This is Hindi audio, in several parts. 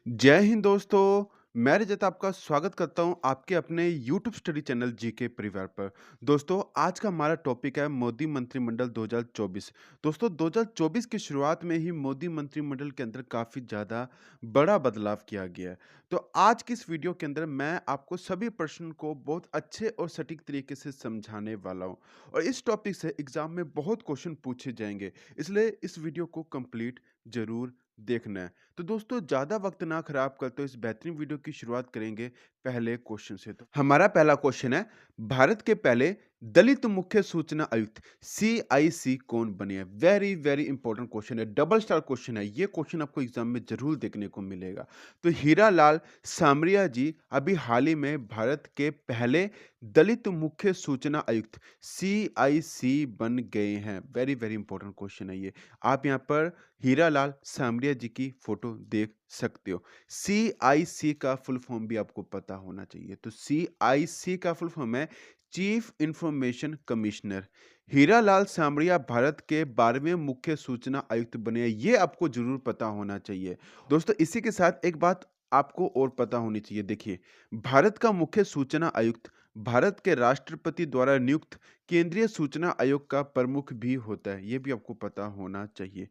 जय हिंद दोस्तों, मैं रजत आपका स्वागत करता हूं आपके अपने यूट्यूब स्टडी चैनल जीके परिवार पर। दोस्तों, आज का हमारा टॉपिक है मोदी मंत्रिमंडल 2024। दोस्तों, 2024 की शुरुआत में ही मोदी मंत्रिमंडल के अंदर काफ़ी ज़्यादा बड़ा बदलाव किया गया है। तो आज की इस वीडियो के अंदर मैं आपको सभी प्रश्न को बहुत अच्छे और सटीक तरीके से समझाने वाला हूं और इस टॉपिक से एग्ज़ाम में बहुत क्वेश्चन पूछे जाएंगे, इसलिए इस वीडियो को कंप्लीट ज़रूर देखना है। तो दोस्तों, ज़्यादा वक्त ना खराब करते हुए इस बेहतरीन वीडियो की शुरुआत करेंगे पहले क्वेश्चन से। तो हमारा पहला क्वेश्चन है, भारत के पहले दलित मुख्य सूचना आयुक्त सीआईसी कौन बने हैं? वेरी वेरी इंपॉर्टेंट क्वेश्चन है, डबल स्टार क्वेश्चन है। ये क्वेश्चन आपको एग्जाम में जरूर देखने को मिलेगा। तो हीरा लाल सामरिया जी अभी हाल ही में भारत के पहले दलित मुख्य सूचना आयुक्त सीआईसी बन गए हैं। वेरी वेरी इंपॉर्टेंट क्वेश्चन है ये। आप यहाँ पर हीरालाल सामरिया जी की फोटो देख सकते हो। सीआईसी का फुल फॉर्म भी आपको पता होना चाहिए। तो सीआईसी का फुल फॉर्म है chief information commissioner. Hiralal Samariya Bharat के 12वें मुख्य सूचना आयुक्त बने हैं, ये आपको जरूर पता होना चाहिए। दोस्तों, इसी के साथ एक बात आपको और पता होनी चाहिए। देखिए, भारत का मुख्य सूचना आयुक्त भारत के राष्ट्रपति द्वारा नियुक्त केंद्रीय सूचना आयोग का प्रमुख भी होता है, ये भी आपको पता होना चाहिए।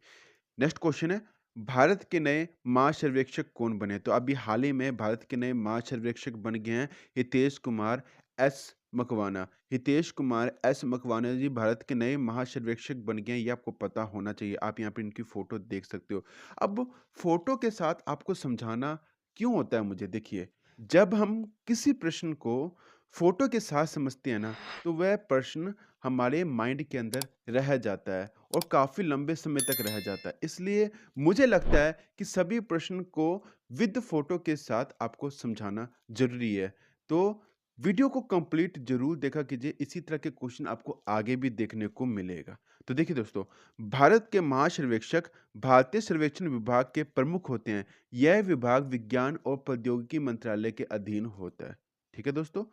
नेक्स्ट क्वेश्चन है, भारत के नए महासर्वेक्षक कौन बने? तो अभी हाल ही में भारत के नए महासर्वेक्षक बन गए हैं हितेश कुमार एस मकवाना। हितेश कुमार एस मकवाना जी भारत के नए महासर्वेक्षक बन गए हैं, ये आपको पता होना चाहिए। आप यहाँ पे इनकी फोटो देख सकते हो। अब फोटो के साथ आपको समझाना क्यों होता है मुझे, देखिए, जब हम किसी प्रश्न को फोटो के साथ समझते हैं ना, तो वह प्रश्न हमारे माइंड के अंदर रह जाता है और काफ़ी लंबे समय तक रह जाता है। इसलिए मुझे लगता है कि सभी प्रश्न को विद फोटो के साथ आपको समझाना ज़रूरी है। तो वीडियो को कंप्लीट ज़रूर देखा कीजिए, इसी तरह के क्वेश्चन आपको आगे भी देखने को मिलेगा। तो देखिए दोस्तों, भारत के महासर्वेक्षक भारतीय सर्वेक्षण विभाग के प्रमुख होते हैं। यह विभाग विज्ञान और प्रौद्योगिकी मंत्रालय के अधीन होता है। ठीक है दोस्तों।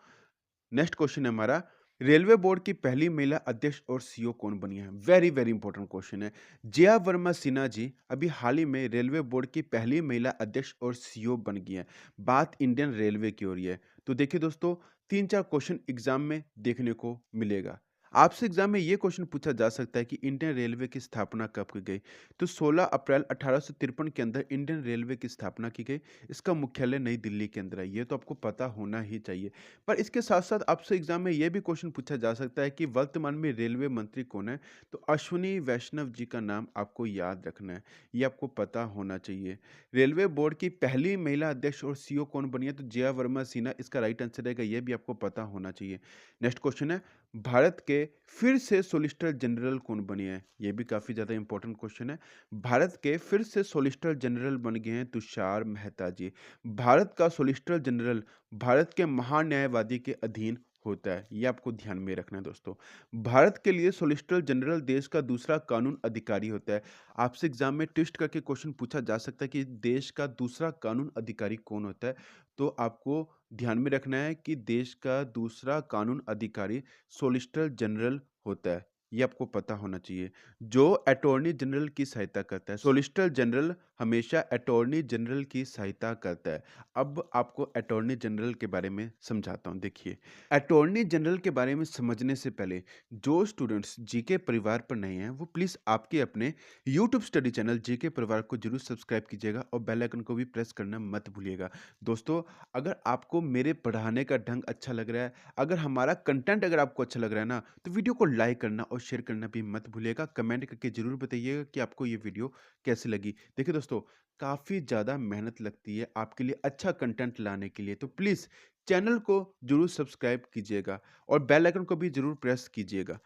नेक्स्ट क्वेश्चन है हमारा, रेलवे बोर्ड की पहली महिला अध्यक्ष और सीईओ कौन बनी है? वेरी वेरी इंपॉर्टेंट क्वेश्चन है। जया वर्मा सिन्हा जी अभी हाल ही में रेलवे बोर्ड की पहली महिला अध्यक्ष और सीईओ बन गई है। बात इंडियन रेलवे की हो रही है। तो देखिए दोस्तों, 3-4 क्वेश्चन एग्जाम में देखने को मिलेगा। आपसे एग्जाम में ये क्वेश्चन पूछा जा सकता है कि इंडियन रेलवे की स्थापना कब की गई? तो 16 अप्रैल 1853 के अंदर इंडियन रेलवे की स्थापना की गई। इसका मुख्यालय नई दिल्ली के अंदर है, ये तो आपको पता होना ही चाहिए। पर इसके साथ-साथ आपसे एग्ज़ाम में ये भी क्वेश्चन पूछा जा सकता है कि वर्तमान में रेलवे मंत्री कौन है? तो अश्विनी वैष्णव जी का नाम आपको याद रखना है, ये आपको पता होना चाहिए। रेलवे बोर्ड की पहली महिला अध्यक्ष और सीईओ कौन बनी है? तो जया वर्मा सिन्हा इसका राइट आंसर रहेगा, ये भी आपको पता होना चाहिए। नेक्स्ट क्वेश्चन है, भारत के फिर से सॉलिसिटर जनरल कौन बने हैं? ये भी काफ़ी ज़्यादा इंपॉर्टेंट क्वेश्चन है। भारत के फिर से सॉलिसिटर जनरल बन गए हैं तुषार मेहता जी। भारत का सॉलिसिटर जनरल भारत के महान्यायवादी के अधीन होता है, ये आपको ध्यान में रखना है दोस्तों। भारत के लिए सॉलिसिटर जनरल देश का दूसरा कानून अधिकारी होता है। आपसे एग्जाम में ट्विस्ट करके क्वेश्चन पूछा जा सकता है कि देश का दूसरा कानून अधिकारी कौन होता है? तो आपको ध्यान में रखना है कि देश का दूसरा कानून अधिकारी सॉलिसिटर जनरल होता है, ये आपको पता होना चाहिए, जो अटॉर्नी जनरल की सहायता करता है। सॉलिसिटर जनरल हमेशा अटॉर्नी जनरल की सहायता करता है। अब आपको अटॉर्नी जनरल के बारे में समझाता हूँ। देखिए, अटॉर्नी जनरल के बारे में समझने से पहले जो स्टूडेंट्स जीके परिवार पर नए हैं, वो प्लीज़ आपके अपने यूट्यूब स्टडी चैनल जीके परिवार को जरूर सब्सक्राइब कीजिएगा और बेल आइकन को भी प्रेस करना मत भूलिएगा। दोस्तों, अगर आपको मेरे पढ़ाने का ढंग अच्छा लग रहा है, अगर हमारा कंटेंट अगर आपको अच्छा लग रहा है ना, तो वीडियो को लाइक करना और शेयर करना भी मत भूलिएगा। कमेंट करके जरूर बताइएगा कि आपको ये वीडियो कैसी लगी। देखिए दोस्तों, काफ़ी ज़्यादा मेहनत लगती है आपके लिए अच्छा कंटेंट लाने के लिए, तो प्लीज़ चैनल को ज़रूर सब्सक्राइब कीजिएगा और बेल आइकन को भी ज़रूर प्रेस कीजिएगा।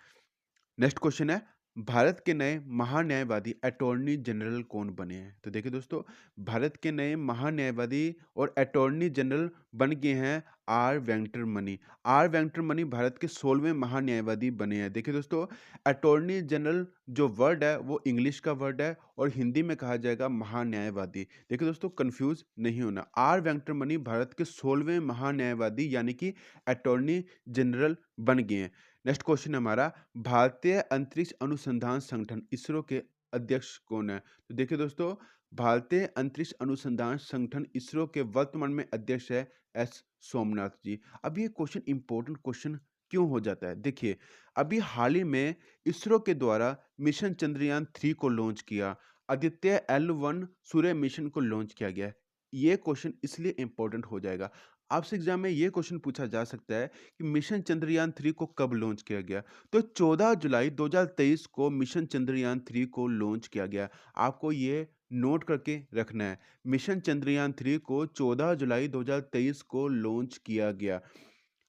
नेक्स्ट क्वेश्चन है, भारत के नए महान्यायवादी अटॉर्नी जनरल कौन बने हैं? तो देखिए दोस्तों, भारत के नए महान्यायवादी और अटॉर्नी जनरल बन गए हैं आर वेंकटरमणि। आर वेंकटरमणि भारत के 16वें महान्यायवादी बने हैं। देखिए दोस्तों, अटॉर्नी जनरल जो वर्ड है वो इंग्लिश का वर्ड है और हिंदी में कहा जाएगा महान्यायवादी। देखिए दोस्तों, कंफ्यूज नहीं होना। आर वेंकटरमणि भारत के 16वें महान्यायवादी यानी कि अटॉर्नी जनरल बन गए हैं। नेक्स्ट क्वेश्चन हमारा, भारतीय अंतरिक्ष अनुसंधान संगठन इसरो के अध्यक्ष कौन है? तो देखिए दोस्तों, भारतीय अंतरिक्ष अनुसंधान संगठन इसरो के वर्तमान में अध्यक्ष है एस सोमनाथ जी। अब ये क्वेश्चन इंपॉर्टेंट क्वेश्चन क्यों हो जाता है? देखिए, अभी हाल ही में इसरो के द्वारा मिशन चंद्रयान 3 को लॉन्च किया। आदित्य L1 सूर्य मिशन को लॉन्च किया गया है। ये क्वेश्चन इसलिए इंपॉर्टेंट हो जाएगा। आपसे एग्जाम में ये क्वेश्चन पूछा जा सकता है कि मिशन चंद्रयान 3 को कब लॉन्च किया गया? तो 14 जुलाई 2023 को मिशन चंद्रयान 3 को लॉन्च किया गया। आपको ये नोट करके रखना है। मिशन चंद्रयान 3 को 14 जुलाई 2023 को लॉन्च किया गया।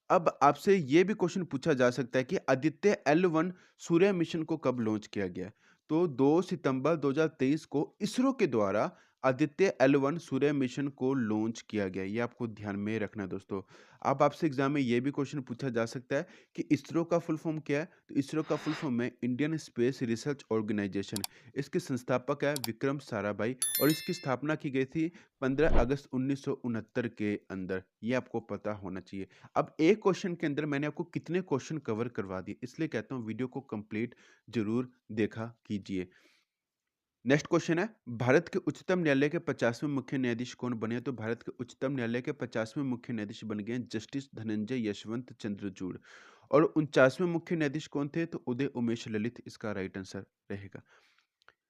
अब आपसे ये भी क्वेश्चन पूछा जा सकता है कि आदित्य L1 सूर्य मिशन को कब लॉन्च किया गया? तो 2 सितंबर 2023 को इसरो के द्वारा आदित्य L1 सूर्य मिशन को लॉन्च किया गया। ये आपको ध्यान में रखना है दोस्तों। अब आपसे एग्जाम में ये भी क्वेश्चन पूछा जा सकता है कि इसरो का फुल फॉर्म क्या है? तो इसरो का फुल फॉर्म है इंडियन स्पेस रिसर्च ऑर्गेनाइजेशन। इसके संस्थापक है विक्रम साराभाई और इसकी स्थापना की गई थी 15 अगस्त 1969 के अंदर। ये आपको पता होना चाहिए। अब एक क्वेश्चन के अंदर मैंने आपको कितने क्वेश्चन कवर करवा दिए, इसलिए कहता हूँ वीडियो को कंप्लीट जरूर देखा कीजिए। नेक्स्ट क्वेश्चन है, भारत के उच्चतम न्यायालय के 50वें मुख्य न्यायाधीश कौन बने? तो भारत के उच्चतम न्यायालय के 50वें मुख्य न्यायाधीश बन गए जस्टिस धनंजय यशवंत चंद्रचूड़। और 49वें मुख्य न्यायाधीश कौन थे? तो उदय उमेश ललित इसका राइट आंसर रहेगा।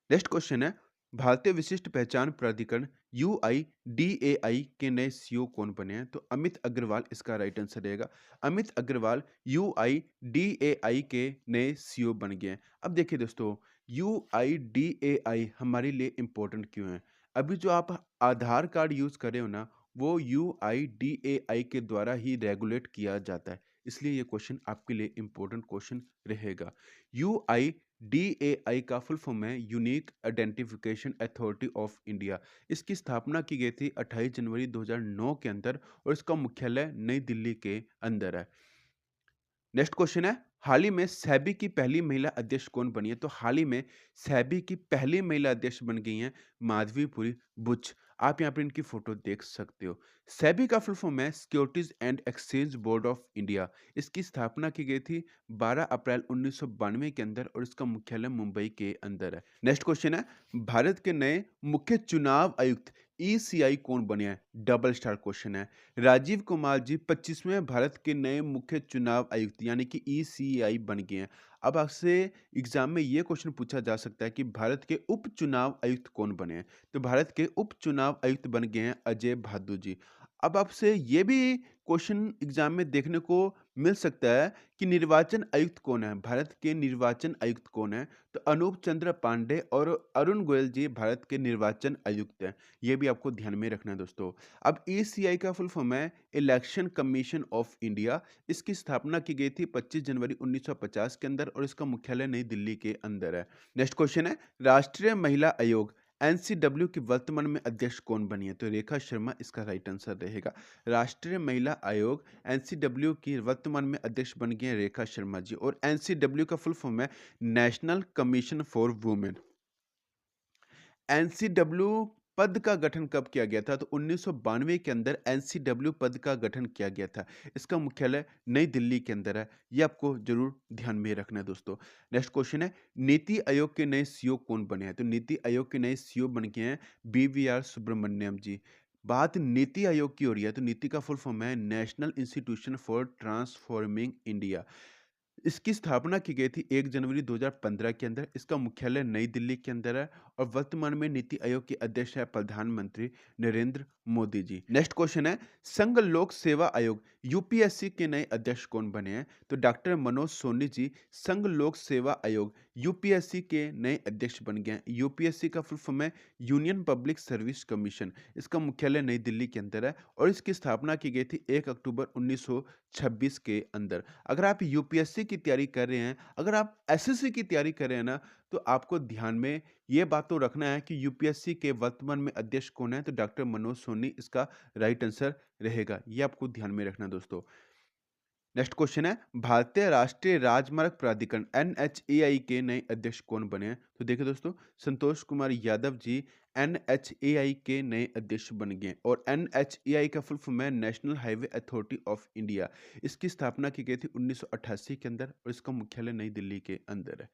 नेक्स्ट क्वेश्चन है, भारतीय विशिष्ट पहचान प्राधिकरण UIDAI के नए सीईओ कौन बने हैं? तो अमित अग्रवाल इसका राइट आंसर रहेगा। अमित अग्रवाल UIDAI के नए सीईओ बन गए हैं। अब देखिए दोस्तों, UIDAI हमारे लिए इंपॉर्टेंट क्यों है? अभी जो आप आधार कार्ड यूज कर रहे हो ना, वो UIDAI के द्वारा ही रेगुलेट किया जाता है, इसलिए ये क्वेश्चन आपके लिए इंपॉर्टेंट क्वेश्चन रहेगा। UIDAI का फुल फॉर्म है unique identification authority of India. इसकी स्थापना की गई थी 28 जनवरी 2009 के अंदर और इसका मुख्यालय नई दिल्ली के अंदर है। नेक्स्ट क्वेश्चन है, हाल ही में सेबी की पहली महिला अध्यक्ष कौन बनी है? तो हाल ही में सेबी की पहली महिला अध्यक्ष बन गई हैं माधवीपुरी बुच। आप यहाँ पर इनकी फोटो देख सकते हो। सेबी का फुल फॉर्म है securities and exchange board of India. इसकी स्थापना की गई थी 12 अप्रैल 1992 के अंदर और इसका मुख्यालय मुंबई के अंदर है। नेक्स्ट क्वेश्चन है, भारत के नए मुख्य चुनाव आयुक्त ECI कौन बने हैं? डबल स्टार क्वेश्चन है। राजीव कुमार जी 25वें भारत के नए मुख्य चुनाव आयुक्त यानी कि ECI बन गए हैं। अब आपसे एग्जाम में ये क्वेश्चन पूछा जा सकता है कि भारत के उप चुनाव आयुक्त कौन बने हैं? तो भारत के उप चुनाव आयुक्त बन गए हैं अजय भादु जी। अब आपसे ये भी क्वेश्चन एग्जाम में देखने को मिल सकता है कि निर्वाचन आयुक्त कौन है? भारत के निर्वाचन आयुक्त कौन है? तो अनूप चंद्र पांडे और अरुण गोयल जी भारत के निर्वाचन आयुक्त हैं। ये भी आपको ध्यान में रखना है दोस्तों। अब ECI का फुल फॉर्म है इलेक्शन कमीशन ऑफ इंडिया। इसकी स्थापना की गई थी 25 जनवरी 1950 के अंदर और इसका मुख्यालय नई दिल्ली के अंदर है। नेक्स्ट क्वेश्चन है, राष्ट्रीय महिला आयोग NCW की वर्तमान में अध्यक्ष कौन बनी है? तो रेखा शर्मा इसका राइट आंसर रहेगा। राष्ट्रीय महिला आयोग NCW की वर्तमान में अध्यक्ष बन गई हैं रेखा शर्मा जी और NCW का फुल फॉर्म है national commission for women. NCW पद का गठन कब किया गया था? तो 1992 के अंदर एनसीडब्ल्यू पद का गठन किया गया था। इसका मुख्यालय नई दिल्ली के अंदर है। ये आपको जरूर ध्यान में रखना है दोस्तों। नेक्स्ट क्वेश्चन है, नीति आयोग के नए सीईओ कौन बने हैं? तो नीति आयोग के नए सीईओ बन गए हैं BVR सुब्रमण्यम जी। बात नीति आयोग की हो रही है तो नीति का फुल फॉर्म है national institution for transforming India. इसकी स्थापना की गई थी 1 जनवरी 2015 के अंदर। इसका मुख्यालय नई दिल्ली के अंदर है और वर्तमान में नीति आयोग के अध्यक्ष है प्रधानमंत्री नरेंद्र मोदी जी। नेक्स्ट क्वेश्चन है, संघ लोक सेवा आयोग UPSC के नए अध्यक्ष कौन बने हैं? तो डॉक्टर मनोज सोनी जी संघ लोक सेवा आयोग UPSC के नए अध्यक्ष बन गए हैं। UPSC का फुल फॉर्म है यूनियन पब्लिक सर्विस कमीशन। इसका मुख्यालय नई दिल्ली के अंदर है और इसकी स्थापना की गई थी 1 अक्टूबर 1926 के अंदर। अगर आप UPSC की तैयारी कर रहे हैं, अगर आप SSC की तैयारी कर रहे हैं ना, तो आपको ध्यान में ये बात तो रखना है कि UPSC के वर्तमान में अध्यक्ष कौन है? तो डॉक्टर मनोज सोनी इसका राइट आंसर रहेगा। ये आपको ध्यान में रखना दोस्तों। नेक्स्ट क्वेश्चन है, भारतीय राष्ट्रीय राजमार्ग प्राधिकरण NHAI के नए अध्यक्ष कौन बने हैं? तो देखिए दोस्तों, संतोष कुमार यादव जी NHAI के नए अध्यक्ष बन गए और NHAI का फुल फॉर्म है national highway authority of India. इसकी स्थापना की गई थी 1988 के अंदर और इसका मुख्यालय नई दिल्ली के अंदर है।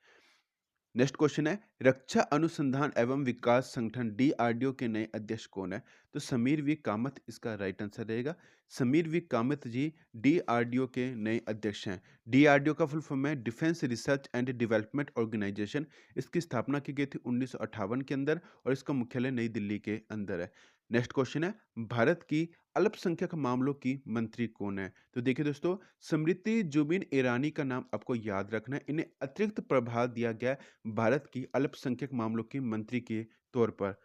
नेक्स्ट क्वेश्चन है, रक्षा अनुसंधान एवं विकास संगठन डीआरडीओ के नए अध्यक्ष कौन है? तो समीर वी कामत इसका राइट आंसर रहेगा। समीर वी कामत जी डीआरडीओ के नए अध्यक्ष हैं। डीआरडीओ का फुल फॉर्म है defence research and development organisation. इसकी स्थापना की गई थी 1958 के अंदर और इसका मुख्यालय नई दिल्ली के अंदर है। नेक्स्ट क्वेश्चन है, भारत की अल्पसंख्यक मामलों की मंत्री कौन है? तो देखिए दोस्तों, स्मृति जुबिन ईरानी का नाम आपको याद रखना है। इन्हें अतिरिक्त प्रभार दिया गया है भारत की अल्पसंख्यक मामलों की मंत्री के तौर पर।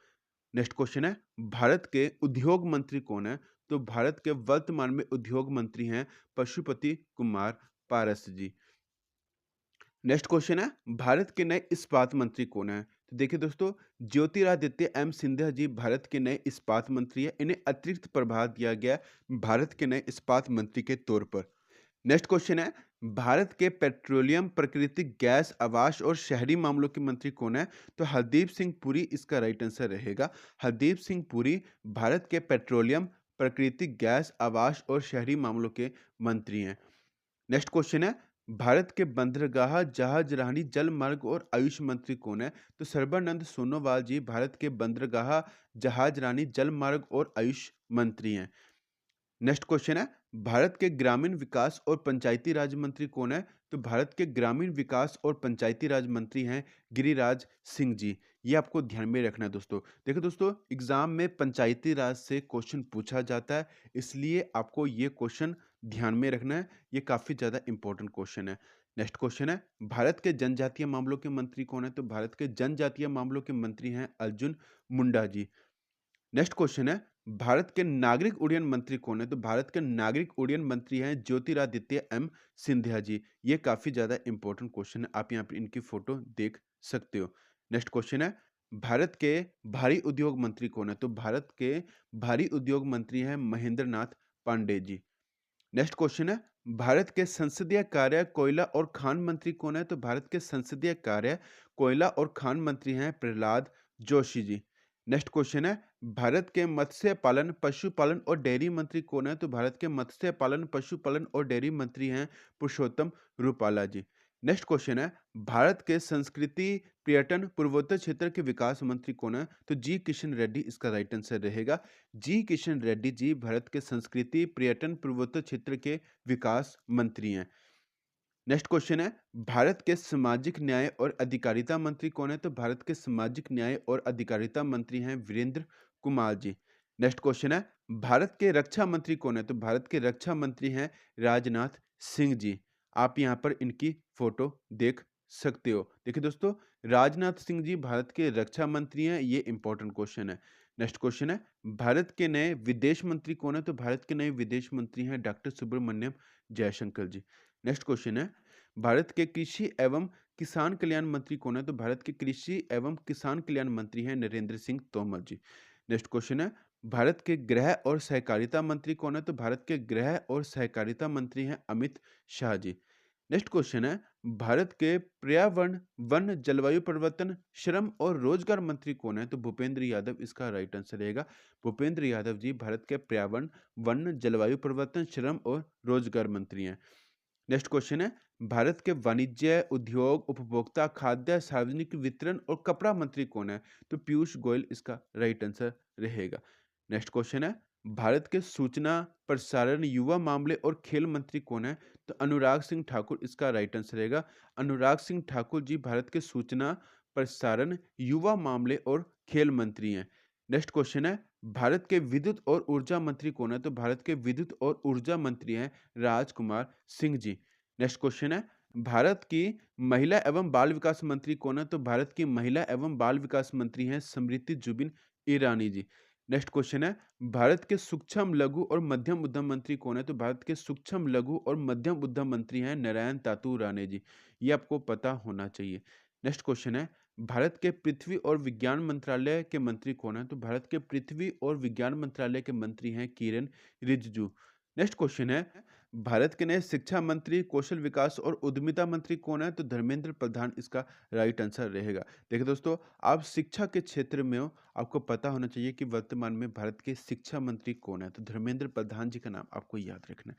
नेक्स्ट क्वेश्चन है, भारत के उद्योग मंत्री कौन है? तो भारत के वर्तमान में उद्योग मंत्री हैं पशुपति कुमार पारस जी। नेक्स्ट क्वेश्चन है, भारत के नए इस्पात मंत्री कौन है? तो देखिए दोस्तों, ज्योतिरादित्य एम सिंधिया जी भारत के नए इस्पात मंत्री है। इन्हें अतिरिक्त प्रभार दिया गया है भारत के नए इस्पात मंत्री के तौर पर। नेक्स्ट क्वेश्चन है, भारत के पेट्रोलियम, प्राकृतिक गैस, आवास और शहरी मामलों के मंत्री कौन है? तो हरदीप सिंह पुरी इसका राइट आंसर रहेगा। हरदीप सिंह पुरी भारत के पेट्रोलियम, प्राकृतिक गैस, आवास और शहरी मामलों के मंत्री हैं। नेक्स्ट क्वेश्चन है, भारत के बंदरगाह, जहाज रानी, जल मार्ग और आयुष मंत्री कौन है? तो सर्बानंद सोनोवाल जी भारत के बंदरगाह, जहाज रानी, जल मार्ग और आयुष मंत्री हैं। नेक्स्ट क्वेश्चन है, भारत के ग्रामीण विकास और पंचायती राज मंत्री कौन है? तो भारत के ग्रामीण विकास और पंचायती राज मंत्री हैं गिरिराज सिंह जी। ये आपको ध्यान में रखना है दोस्तों। देखो दोस्तों, एग्जाम में पंचायती राज से क्वेश्चन पूछा जाता है, इसलिए आपको ये क्वेश्चन ध्यान में रखना है। ये काफी ज्यादा इंपॉर्टेंट क्वेश्चन है। नेक्स्ट क्वेश्चन है, भारत के जनजातीय मामलों के मंत्री कौन है? तो भारत के जनजातीय मामलों के मंत्री हैं अर्जुन मुंडा जी। नेक्स्ट क्वेश्चन है, भारत के नागरिक उड्डयन मंत्री कौन है? तो भारत के नागरिक उड्डयन मंत्री हैं ज्योतिरादित्य एम सिंधिया जी। ये काफी ज्यादा इंपॉर्टेंट क्वेश्चन है, आप यहाँ पे इनकी फोटो देख सकते हो। नेक्स्ट क्वेश्चन है, भारत के भारी उद्योग मंत्री कौन है? तो भारत के भारी उद्योग मंत्री हैं महेंद्र नाथ पांडे जी। नेक्स्ट क्वेश्चन है, भारत के संसदीय कार्य, कोयला और खान मंत्री कौन है? तो भारत के संसदीय कार्य, कोयला और खान मंत्री हैं प्रहलाद जोशी जी। नेक्स्ट क्वेश्चन है, भारत के मत्स्य पालन, पशुपालन और डेयरी मंत्री कौन है? तो भारत के मत्स्य पालन, पशुपालन और डेयरी मंत्री हैं पुरुषोत्तम रूपाला जी। नेक्स्ट क्वेश्चन है, भारत के संस्कृति, पर्यटन, पूर्वोत्तर क्षेत्र के विकास मंत्री कौन है? तो जी किशन रेड्डी इसका राइट आंसर रहेगा। जी किशन रेड्डी जी भारत के संस्कृति, पर्यटन, पूर्वोत्तर क्षेत्र के विकास मंत्री हैं। नेक्स्ट क्वेश्चन है, भारत के सामाजिक न्याय और अधिकारिता मंत्री कौन है? तो भारत के सामाजिक न्याय और अधिकारिता मंत्री हैं वीरेंद्र कुमार जी। नेक्स्ट क्वेश्चन है, भारत के रक्षा मंत्री कौन है? तो भारत के रक्षा मंत्री हैं राजनाथ सिंह जी। आप यहाँ पर इनकी फोटो देख सकते हो। देखिए दोस्तों, राजनाथ सिंह जी भारत के रक्षा मंत्री हैं। ये इंपॉर्टेंट क्वेश्चन है। नेक्स्ट क्वेश्चन है, भारत के नए विदेश मंत्री कौन है? तो भारत के नए विदेश मंत्री हैं डॉक्टर सुब्रमण्यम जयशंकर जी। नेक्स्ट क्वेश्चन है, भारत के कृषि एवं किसान कल्याण मंत्री कौन है? तो भारत के कृषि एवं किसान कल्याण मंत्री हैं नरेंद्र सिंह तोमर जी। नेक्स्ट क्वेश्चन है, भारत के गृह और सहकारिता मंत्री कौन है? तो भारत के गृह और सहकारिता मंत्री हैं अमित शाह जी। नेक्स्ट क्वेश्चन है, भारत के पर्यावरण, वन, जलवायु परिवर्तन, श्रम और रोजगार मंत्री कौन है? तो भूपेंद्र यादव इसका राइट आंसर रहेगा। भूपेंद्र यादव जी भारत के पर्यावरण, वन, जलवायु परिवर्तन, श्रम और रोजगार मंत्री हैं। नेक्स्ट क्वेश्चन है, भारत के वाणिज्य, उद्योग, उपभोक्ता, खाद्य, सार्वजनिक वितरण और कपड़ा मंत्री कौन है? तो पीयूष गोयल इसका राइट आंसर रहेगा। नेक्स्ट क्वेश्चन है, भारत के सूचना, प्रसारण, युवा मामले और खेल मंत्री कौन है? तो अनुराग सिंह ठाकुर इसका राइट आंसर रहेगा। अनुराग सिंह ठाकुर जी भारत के सूचना, प्रसारण, युवा मामले और खेल मंत्री हैं। नेक्स्ट क्वेश्चन है, भारत के विद्युत और ऊर्जा मंत्री कौन है? तो भारत के विद्युत और ऊर्जा मंत्री हैं राजकुमार सिंह जी। नेक्स्ट क्वेश्चन है, भारत की महिला एवं बाल विकास मंत्री कौन है? तो भारत की महिला एवं बाल विकास मंत्री हैं स्मृति जुबिन ईरानी जी। नेक्स्ट क्वेश्चन है, भारत के सूक्ष्म लघु और मध्यम उद्यम मंत्री कौन है? तो भारत के सूक्ष्म लघु और मध्यम उद्यम मंत्री हैं नारायण तातू राणे जी। ये आपको पता होना चाहिए। नेक्स्ट क्वेश्चन है, भारत के पृथ्वी और विज्ञान मंत्रालय के मंत्री कौन है? तो भारत के पृथ्वी और विज्ञान मंत्रालय के मंत्री हैं किरण रिजिजू। नेक्स्ट क्वेश्चन है, भारत के नए शिक्षा मंत्री, कौशल विकास और उद्यमिता मंत्री कौन है? तो धर्मेंद्र प्रधान इसका राइट आंसर रहेगा। देखिए दोस्तों, आप शिक्षा के क्षेत्र में हो, आपको पता होना चाहिए कि वर्तमान में भारत के शिक्षा मंत्री कौन है। तो धर्मेंद्र प्रधान जी का नाम आपको याद रखना है।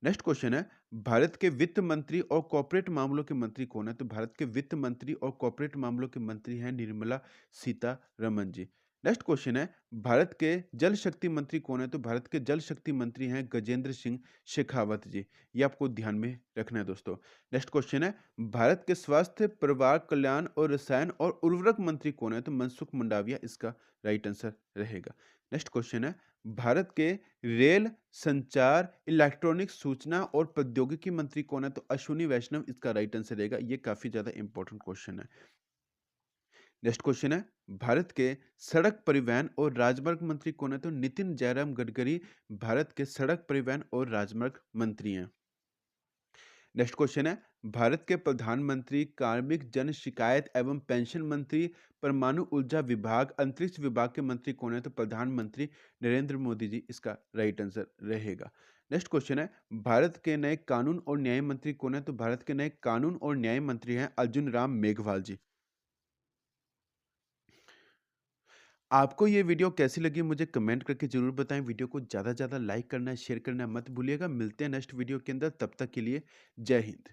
नेक्स्ट क्वेश्चन है, भारत के वित्त मंत्री और कॉर्पोरेट मामलों के मंत्री कौन है? तो भारत के वित्त मंत्री और कॉर्पोरेट मामलों के मंत्री हैं निर्मला सीतारमण जी। नेक्स्ट क्वेश्चन है, भारत के जल शक्ति मंत्री कौन है? तो भारत के जल शक्ति मंत्री हैं गजेंद्र सिंह शेखावत जी। ये आपको ध्यान में रखना है दोस्तों। नेक्स्ट क्वेश्चन है, भारत के स्वास्थ्य, परिवार कल्याण और रसायन और उर्वरक मंत्री कौन है? तो मनसुख मंडाविया इसका राइट आंसर रहेगा। नेक्स्ट क्वेश्चन है, भारत के रेल, संचार, इलेक्ट्रॉनिक्स, सूचना और प्रौद्योगिकी मंत्री कौन है? तो अश्विनी वैष्णव इसका राइट आंसर रहेगा। ये काफ़ी ज़्यादा इंपॉर्टेंट क्वेश्चन है। नेक्स्ट क्वेश्चन है, भारत के सड़क परिवहन और राजमार्ग मंत्री कौन है? तो नितिन जयराम गडकरी भारत के सड़क परिवहन और राजमार्ग मंत्री हैं। नेक्स्ट क्वेश्चन है, भारत के प्रधानमंत्री कार्मिक जन शिकायत एवं पेंशन मंत्री, परमाणु ऊर्जा विभाग, अंतरिक्ष विभाग के मंत्री कौन है? तो प्रधानमंत्री नरेंद्र मोदी जी इसका राइट आंसर रहेगा। नेक्स्ट क्वेश्चन है, भारत के नए कानून और न्याय मंत्री कौन है? तो भारत के नए कानून और न्याय मंत्री हैं अर्जुन राम मेघवाल जी। आपको ये वीडियो कैसी लगी मुझे कमेंट करके ज़रूर बताएं। वीडियो को ज़्यादा से ज़्यादा लाइक करना, शेयर करना मत भूलिएगा। मिलते हैं नेक्स्ट वीडियो के अंदर, तब तक के लिए जय हिंद।